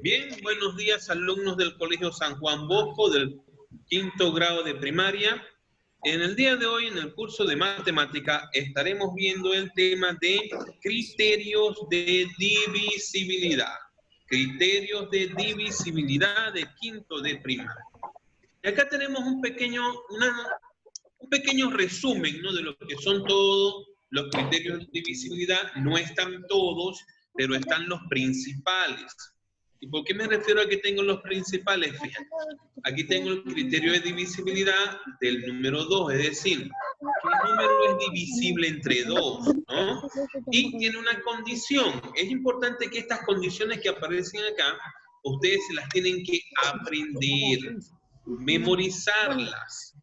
Bien, buenos días alumnos del Colegio San Juan Bosco del 5º grado de primaria. En el día de hoy, en el curso de matemática, estaremos viendo el tema de criterios de divisibilidad. Criterios de divisibilidad de 5º de primaria. Y acá tenemos un pequeño resumen, ¿no?, de lo que son todos los criterios de divisibilidad. No están todos, pero están los principales. ¿Y por qué me refiero a que tengo los principales? Fíjate, aquí tengo el criterio de divisibilidad del número 2, es decir, ¿qué número es divisible entre 2? ¿No? Y tiene una condición. Es importante que estas condiciones que aparecen acá, ustedes se las tienen que aprender, memorizarlas,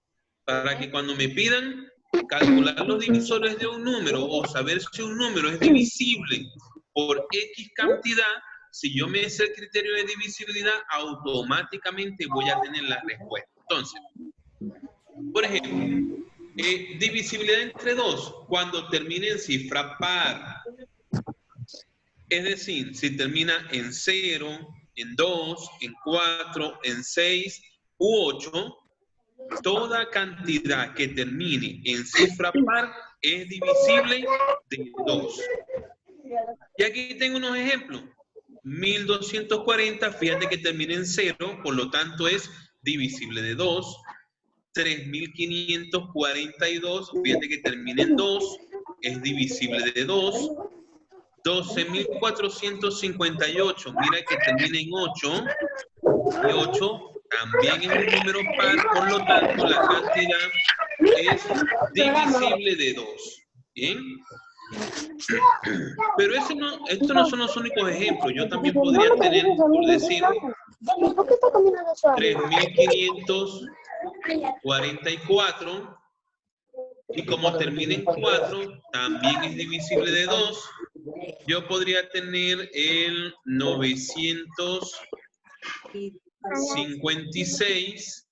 para que cuando me pidan calcular los divisores de un número o saber si un número es divisible por X cantidad, si yo me sé el criterio de divisibilidad, automáticamente voy a tener la respuesta. Entonces, por ejemplo, divisibilidad entre 2, cuando termine en cifra par. Es decir, si termina en 0, en 2, en 4, en 6 u 8, toda cantidad que termine en cifra par es divisible de 2. Y aquí tengo unos ejemplos. 1240, fíjate que termina en 0, por lo tanto es divisible de 2. 3542, fíjate que termina en 2, es divisible de 2. 12.458, mira que termina en 8, y 8 también es un número par, por lo tanto la cantidad es divisible de 2. ¿Bien? Pero estos no son los únicos ejemplos. Yo también podría tener, por decir, 3.544, y como termina en 4, también es divisible de 2. Yo podría tener el 956,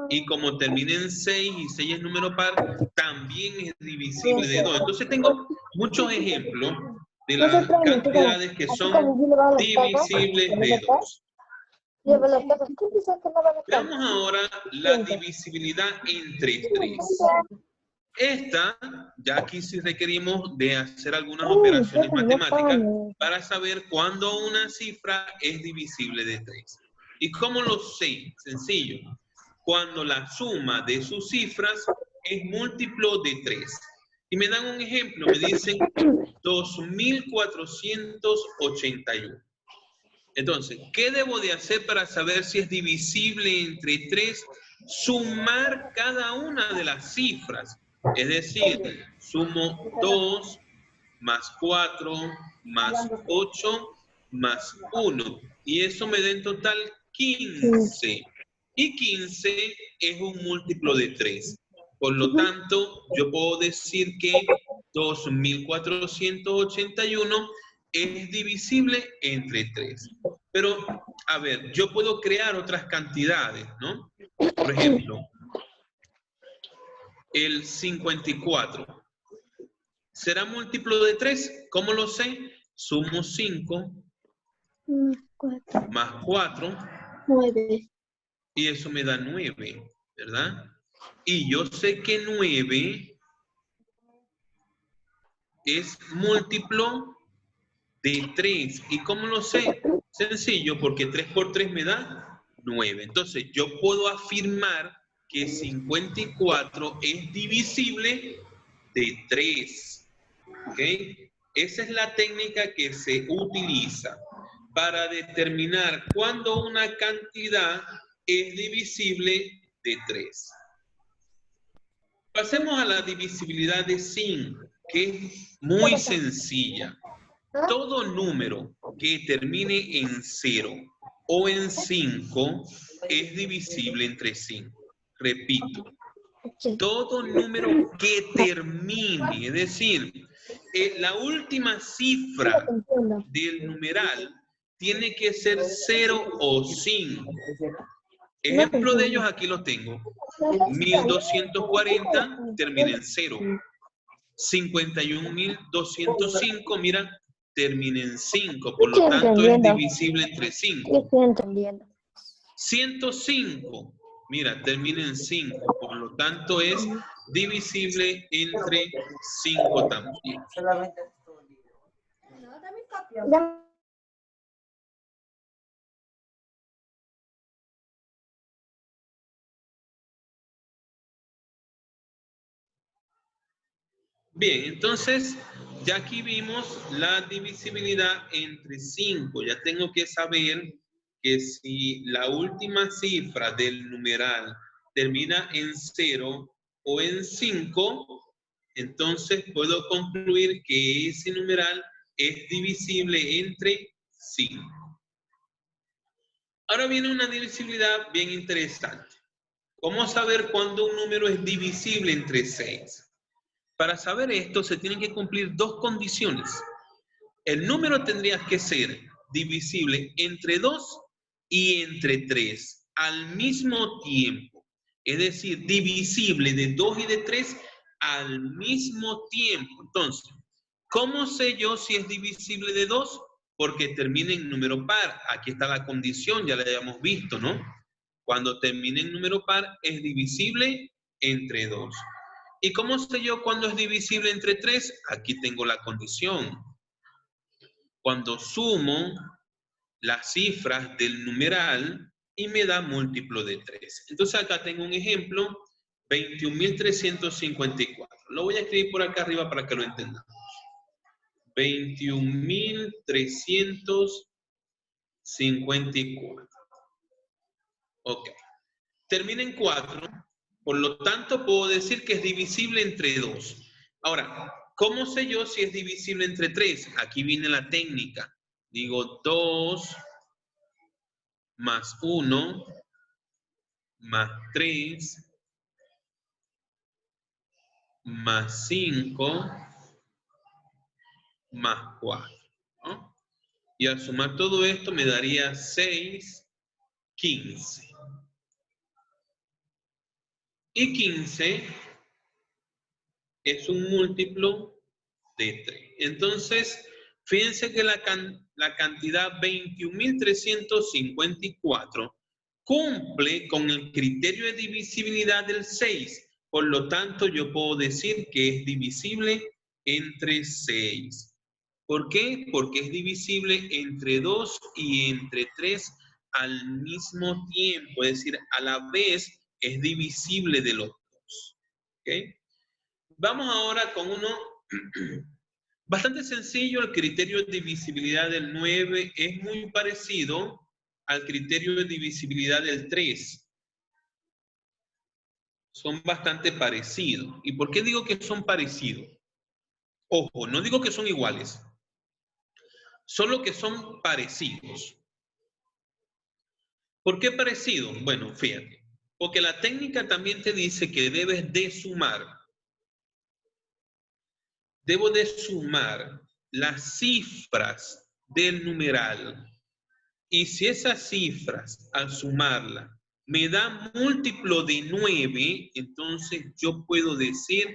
y como termina en 6 y 6 es número par, también es divisible de 2. Entonces tengo muchos ejemplos de las cantidades que son divisibles de 2. Veamos ahora la divisibilidad entre 3. Esta, ya aquí sí requerimos de hacer algunas operaciones matemáticas para saber cuándo una cifra es divisible de 3. ¿Y cómo lo sé? Sencillo. Cuando la suma de sus cifras es múltiplo de 3. Y me dan un ejemplo, me dicen 2481. Entonces, ¿qué debo de hacer para saber si es divisible entre 3? Sumar cada una de las cifras. Es decir, sumo 2 más 4 más 8 más 1. Y eso me da en total 15. Y 15 es un múltiplo de 3. Por lo tanto, yo puedo decir que 2481 es divisible entre 3. Pero, a ver, yo puedo crear otras cantidades, ¿no? Por ejemplo, el 54. ¿Será múltiplo de 3? ¿Cómo lo sé? Sumo 5 más 4. 9. Y eso me da 9, ¿verdad? Y yo sé que 9 es múltiplo de 3. ¿Y cómo lo sé? Sencillo, porque 3 por 3 me da 9. Entonces, yo puedo afirmar que 54 es divisible de 3. ¿Ok? Esa es la técnica que se utiliza para determinar cuándo una cantidad es divisible de 3. Pasemos a la divisibilidad de 5, que es muy sencilla. Todo número que termine en 0 o en 5 es divisible entre 5. Repito, todo número que termine, es decir, la última cifra del numeral tiene que ser 0 o 5. Ejemplo de ellos aquí los tengo. 1240 termina en 0. 51.205, mira, termina en 5, por lo tanto es divisible entre 5. Yo estoy entendiendo. 105, mira, termina en 5, por lo tanto es divisible entre 5 también. Bien, entonces ya aquí vimos la divisibilidad entre 5. Ya tengo que saber que si la última cifra del numeral termina en 0 o en 5, entonces puedo concluir que ese numeral es divisible entre 5. Ahora viene una divisibilidad bien interesante. ¿Cómo saber cuándo un número es divisible entre 6? Para saber esto se tienen que cumplir dos condiciones. El número tendría que ser divisible entre 2 y entre 3 al mismo tiempo. Es decir, divisible de 2 y de 3 al mismo tiempo. Entonces, ¿cómo sé yo si es divisible de 2? Porque termina en número par. Aquí está la condición, ya la habíamos visto, ¿no? Cuando termina en número par es divisible entre 2. ¿Y cómo sé yo cuándo es divisible entre 3? Aquí tengo la condición. Cuando sumo las cifras del numeral y me da múltiplo de 3. Entonces acá tengo un ejemplo, 21.354. Lo voy a escribir por acá arriba para que lo entendamos. 21.354. Ok. Termina en 4. Por lo tanto, puedo decir que es divisible entre 2. Ahora, ¿cómo sé yo si es divisible entre 3? Aquí viene la técnica. Digo 2 más 1 más 3 más 5 más 4. ¿No? Y al sumar todo esto me daría 6, 15. Y 15 es un múltiplo de 3. Entonces, fíjense que la cantidad 21.354 cumple con el criterio de divisibilidad del 6. Por lo tanto, yo puedo decir que es divisible entre 6. ¿Por qué? Porque es divisible entre 2 y entre 3 al mismo tiempo. Es decir, a la vez es divisible de los dos. ¿Ok? Vamos ahora con uno bastante sencillo. El criterio de divisibilidad del 9 es muy parecido al criterio de divisibilidad del 3. Son bastante parecidos. ¿Y por qué digo que son parecidos? Ojo, no digo que son iguales. Solo que son parecidos. ¿Por qué parecido? Bueno, fíjate. Porque la técnica también te dice que debes de sumar. Debo de sumar las cifras del numeral. Y si esas cifras, al sumarla, me dan múltiplo de 9, entonces yo puedo decir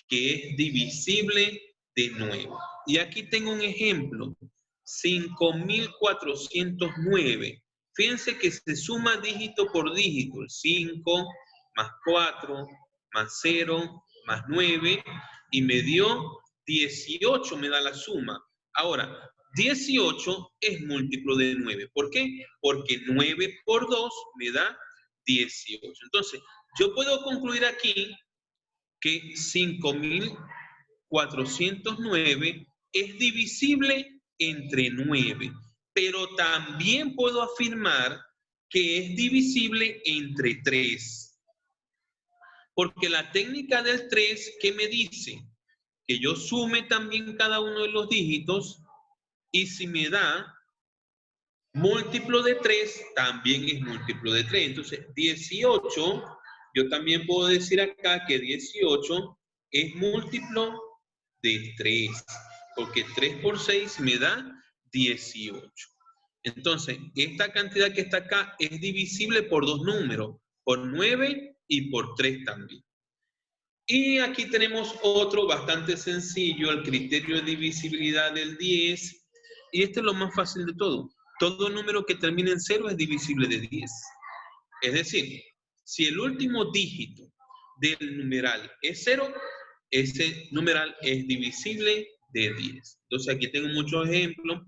que es divisible de 9. Y aquí tengo un ejemplo. 5.409. Fíjense que se suma dígito por dígito. 5 más 4 más 0 más 9 y me dio 18, me da la suma. Ahora, 18 es múltiplo de 9. ¿Por qué? Porque 9 por 2 me da 18. Entonces, yo puedo concluir aquí que 5.409 es divisible entre 9. Pero también puedo afirmar que es divisible entre 3. Porque la técnica del 3, ¿qué me dice? Que yo sume también cada uno de los dígitos y si me da múltiplo de 3, también es múltiplo de 3. Entonces, 18, yo también puedo decir acá que 18 es múltiplo de 3, porque 3 por 6 me da 18. Entonces, esta cantidad que está acá es divisible por dos números, por 9 y por 3 también. Y aquí tenemos otro bastante sencillo, el criterio de divisibilidad del 10, Y este es lo más fácil de todo. Todo número que termine en 0 es divisible de 10. Es decir, si el último dígito del numeral es 0, ese numeral es divisible de 10. Entonces aquí tengo muchos ejemplos.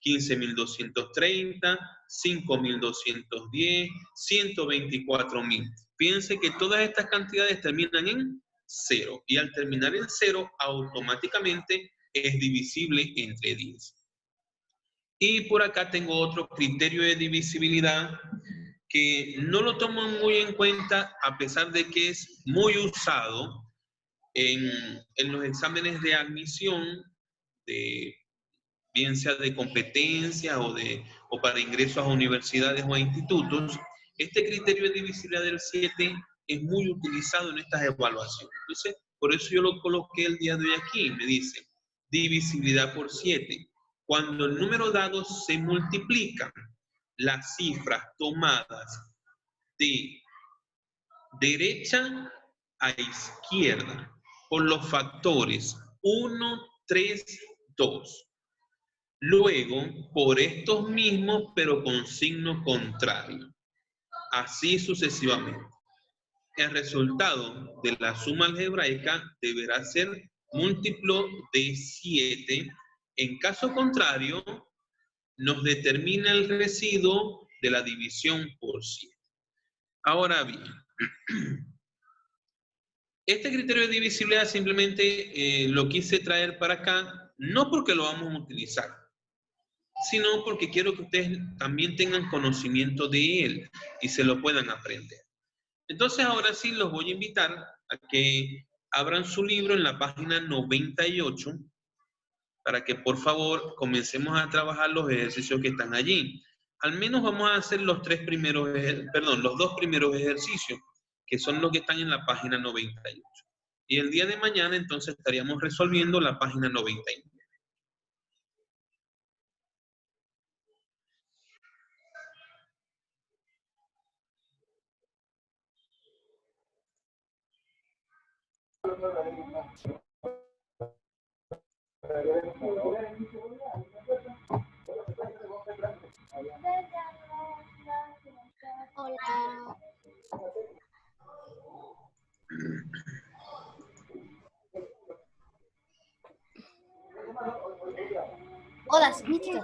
15.230, 5.210, 124.000. Fíjense que todas estas cantidades terminan en 0. Y al terminar en 0, automáticamente es divisible entre 10. Y por acá tengo otro criterio de divisibilidad que no lo tomo muy en cuenta a pesar de que es muy usado en los exámenes de admisión, bien sea de competencia o para ingresos a universidades o a institutos. Este criterio de divisibilidad del 7 es muy utilizado en estas evaluaciones. Entonces, por eso yo lo coloqué el día de hoy aquí. Me dice, divisibilidad por 7. Cuando el número dado se multiplican las cifras tomadas de derecha a izquierda por los factores 1, 3, 2. Luego, por estos mismos, pero con signo contrario. Así sucesivamente. El resultado de la suma algebraica deberá ser múltiplo de 7. En caso contrario, nos determina el residuo de la división por 7. Ahora bien, este criterio de divisibilidad simplemente lo quise traer para acá, no porque lo vamos a utilizar, sino porque quiero que ustedes también tengan conocimiento de él y se lo puedan aprender. Entonces ahora sí los voy a invitar a que abran su libro en la página 98 para que por favor comencemos a trabajar los ejercicios que están allí. Al menos vamos a hacer los dos primeros ejercicios, que son los que están en la página 98. Y el día de mañana entonces estaríamos resolviendo la página 99. Hola. Hola, mister.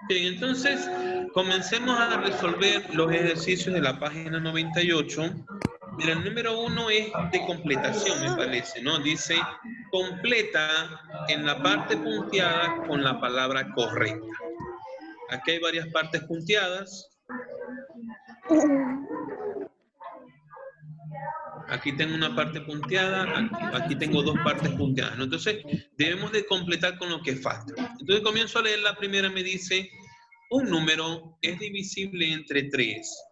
Bien, entonces comencemos a resolver los ejercicios de la página 98. Mira, el número 1 es de completación, me parece, ¿no? Dice, completa en la parte punteada con la palabra correcta. Aquí hay varias partes punteadas. Aquí tengo una parte punteada, aquí tengo dos partes punteadas, ¿no? Entonces, debemos de completar con lo que falta. Entonces, comienzo a leer la primera, me dice, un número es divisible entre 3.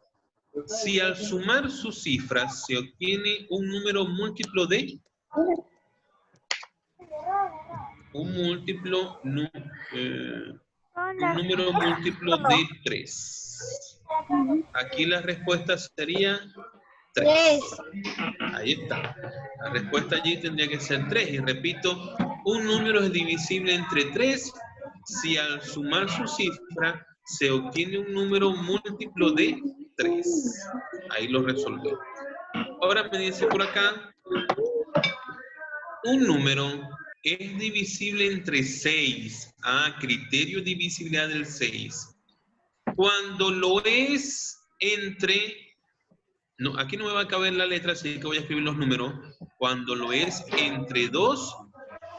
Si al sumar sus cifras se obtiene un número múltiplo de... Un número múltiplo de 3. Aquí la respuesta sería 3. Ahí está. La respuesta allí tendría que ser 3. Y repito, un número es divisible entre 3 si al sumar su cifra se obtiene un número múltiplo de 3. Ahí lo resolví. Ahora me dice por acá, un número es divisible entre 6. Criterio de divisibilidad del 6. Cuando lo es entre... No, aquí no me va a caber la letra, así que voy a escribir los números. Cuando lo es entre 2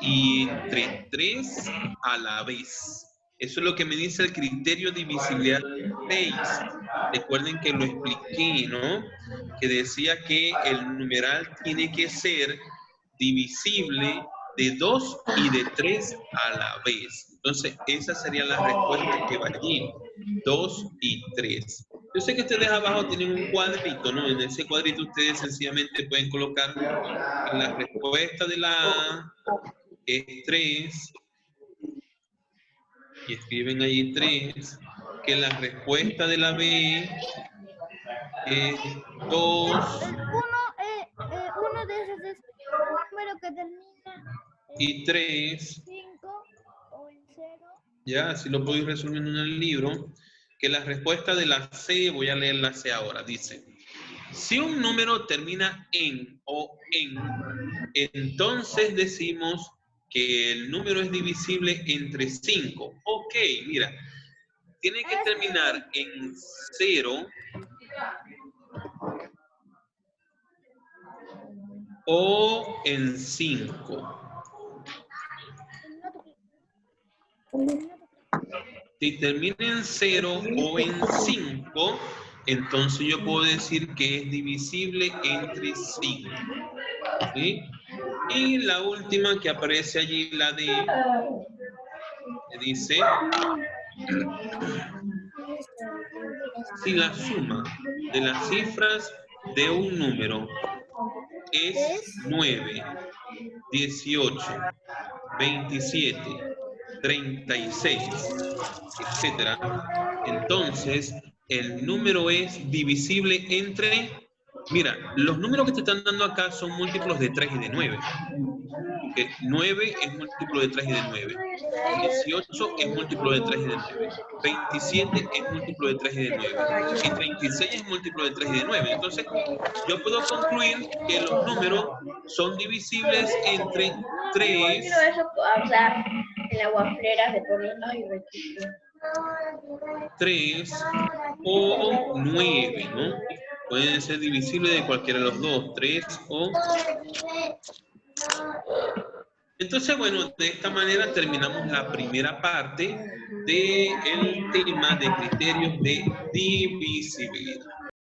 y entre 3 a la vez. Eso es lo que me dice el criterio de divisibilidad 6. Recuerden que lo expliqué, ¿no? Que decía que el numeral tiene que ser divisible de 2 y de 3 a la vez. Entonces, esa sería la respuesta que va allí. 2 y 3. Yo sé que ustedes abajo tienen un cuadrito, ¿no? En ese cuadrito ustedes sencillamente pueden colocar la respuesta de la A es 3 y escriben allí 3, que la respuesta de la B es 2. Uno de esos es el número que termina y 3. 5 o el Ya, así lo puedo ir resolviendo en el libro. Que la respuesta de la C, voy a leer la C ahora, dice. Si un número termina en o en, entonces decimos que el número es divisible entre 5. Ok, mira, tiene que terminar en 0 o en 5. Si termina en 0 o en 5, entonces yo puedo decir que es divisible entre 5. ¿Sí? Y la última que aparece allí, la D, dice, si la suma de las cifras de un número es 9, 18, 27, 36, etcétera, entonces el número es divisible entre, mira, los números que te están dando acá son múltiplos de 3 y de 9. Que 9 es múltiplo de 3 y de 9. 18 es múltiplo de 3 y de 9. 27 es múltiplo de 3 y de 9. Y 36 es múltiplo de 3 y de 9. Entonces, yo puedo concluir que los números son divisibles entre 3. Quiero eso, o sea, en la guaflera se pone, ay, 3 o 9, ¿no? Pueden ser divisibles de cualquiera de los dos, 3 o... Entonces, bueno, de esta manera terminamos la primera parte del tema de criterios de divisibilidad.